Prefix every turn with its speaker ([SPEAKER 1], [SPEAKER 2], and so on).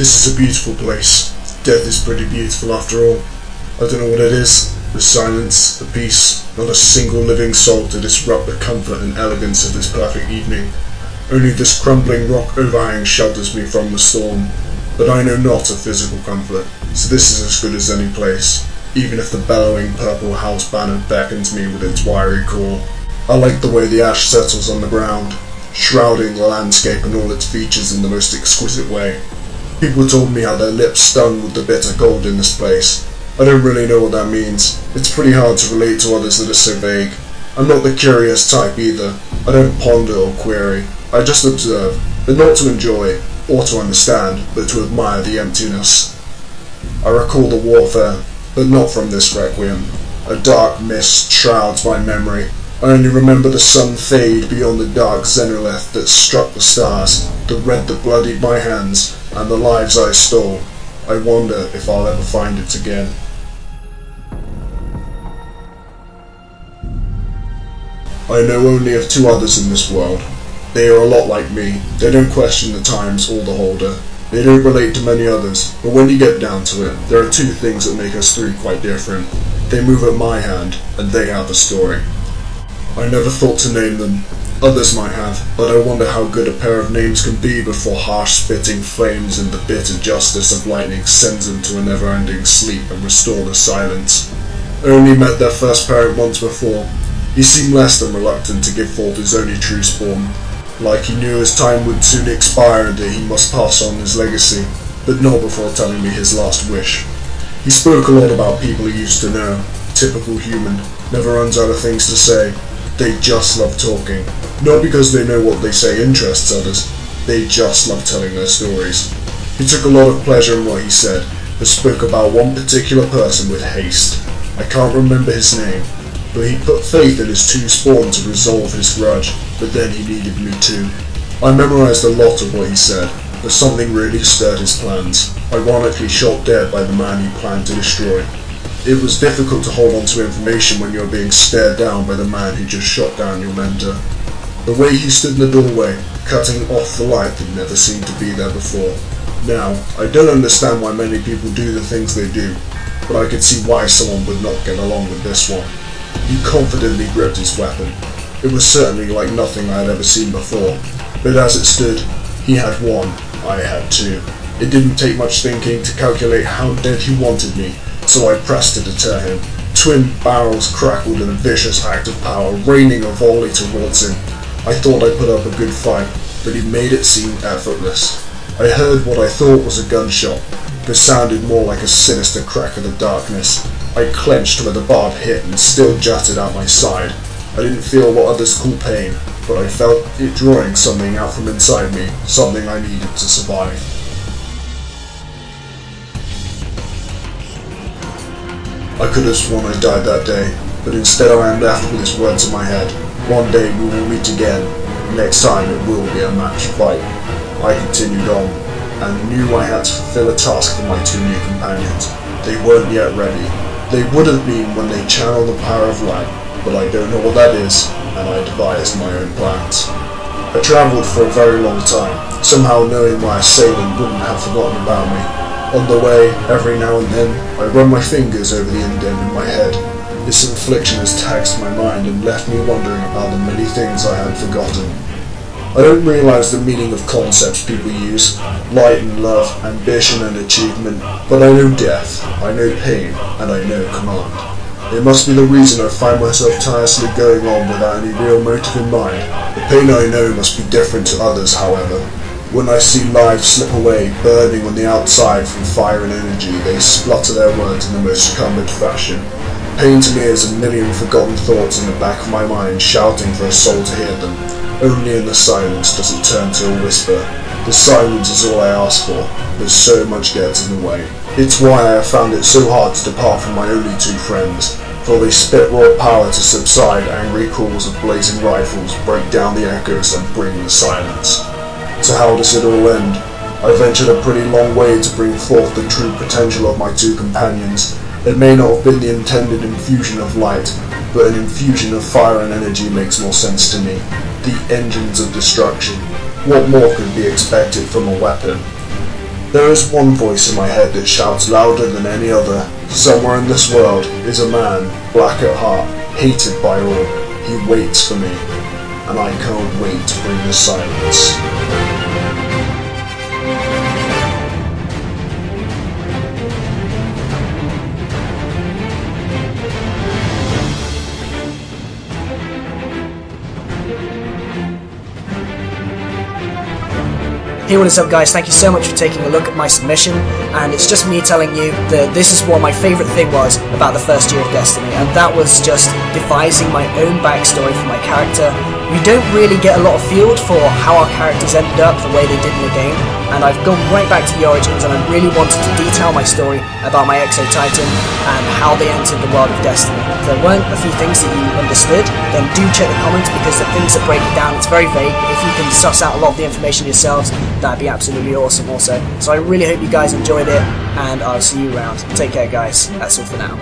[SPEAKER 1] This is a beautiful place. Death is pretty beautiful after all. I don't know what it is. The silence, the peace, not a single living soul to disrupt the comfort and elegance of this perfect evening. Only this crumbling rock overhang shelters me from the storm. But I know not of physical comfort, so this is as good as any place, even if the bellowing purple house banner beckons me with its wiry call. I like the way the ash settles on the ground, shrouding the landscape and all its features in the most exquisite way. People told me how their lips stung with the bitter cold in this place. I don't really know what that means. It's pretty hard to relate to others that are so vague. I'm not the curious type either. I don't ponder or query. I just observe, but not to enjoy or to understand, but to admire the emptiness. I recall the warfare, but not from this requiem. A dark mist shrouds my memory. I only remember the sun fade beyond the dark zenith that struck the stars, the red that bloodied my hands, and the lives I stole. I wonder if I'll ever find it again. I know only of two others in this world. They are a lot like me. They don't question the times or the holder. They don't relate to many others, but when you get down to it, there are two things that make us three quite different. They move at my hand, and they have a story. I never thought to name them. Others might have, but I wonder how good a pair of names can be before harsh spitting flames and the bitter justice of lightning sends them to a never-ending sleep and restore the silence. I only met their first parent once before. He seemed less than reluctant to give forth his only true spawn, like he knew his time would soon expire and that he must pass on his legacy, but not before telling me his last wish. He spoke a lot about people he used to know. Typical human, never runs out of things to say. They just love talking. Not because they know what they say interests others, they just love telling their stories. He took a lot of pleasure in what he said, but spoke about one particular person with haste. I can't remember his name, but he put faith in his two spawn to resolve his grudge, but then he needed me too. I memorized a lot of what he said, but something really stirred his plans, ironically shot dead by the man he planned to destroy. It was difficult to hold on to information when you are being stared down by the man who just shot down your mentor. The way he stood in the doorway, cutting off the light that never seemed to be there before. Now, I don't understand why many people do the things they do, but I could see why someone would not get along with this one. He confidently gripped his weapon. It was certainly like nothing I had ever seen before, but as it stood, he had one, I had two. It didn't take much thinking to calculate how dead he wanted me, so I pressed to deter him. Twin barrels crackled in a vicious act of power, raining a volley towards him. I thought I put up a good fight, but he made it seem effortless. I heard what I thought was a gunshot, but sounded more like a sinister crack of the darkness. I clenched where the barb hit and still jutted out my side. I didn't feel what others call pain, but I felt it drawing something out from inside me, something I needed to survive. I could have sworn I died that day, but instead I am left with his words in my head. One day we will meet again. Next time it will be a match fight. I continued on, and knew I had to fulfill a task for my two new companions. They weren't yet ready. They would have been when they channeled the power of light, but I don't know what that is, and I devised my own plans. I travelled for a very long time, somehow knowing my assailant wouldn't have forgotten about me. On the way, every now and then, I run my fingers over the indent in my head. This infliction has taxed my mind and left me wondering about the many things I had forgotten. I don't realise the meaning of concepts people use, light and love, ambition and achievement, but I know death, I know pain, and I know command. It must be the reason I find myself tirelessly going on without any real motive in mind. The pain I know must be different to others, however. When I see lives slip away, burning on the outside from fire and energy, they splutter their words in the most cumbered fashion. Pain to me is a million forgotten thoughts in the back of my mind shouting for a soul to hear them. Only in the silence does it turn to a whisper. The silence is all I ask for, but so much gets in the way. It's why I have found it so hard to depart from my only two friends, for they spit raw power to subside angry calls of blazing rifles, break down the echoes and bring the silence. So how does it all end? I ventured a pretty long way to bring forth the true potential of my two companions. It may not have been the intended infusion of light, but an infusion of fire and energy makes more sense to me. The engines of destruction. What more could be expected from a weapon? There is one voice in my head that shouts louder than any other. Somewhere in this world is a man, black at heart, hated by all. He waits for me, and I can't wait to bring the silence.
[SPEAKER 2] Hey, what is up guys, thank you so much for taking a look at my submission, and it's just me telling you that this is what my favourite thing was about the first year of Destiny, and that was just devising my own backstory for my character. We don't really get a lot of feel for how our characters ended up the way they did in the game, and I've gone right back to the origins, and I really wanted to detail my story about my Exo-Titan and how they entered the world of Destiny. If there weren't a few things that you understood, then do check the comments, because the things that break it down, it's very vague. If you can suss out a lot of the information yourselves, that'd be absolutely awesome also. So I really hope you guys enjoyed it, and I'll see you around. Take care guys, that's all for now.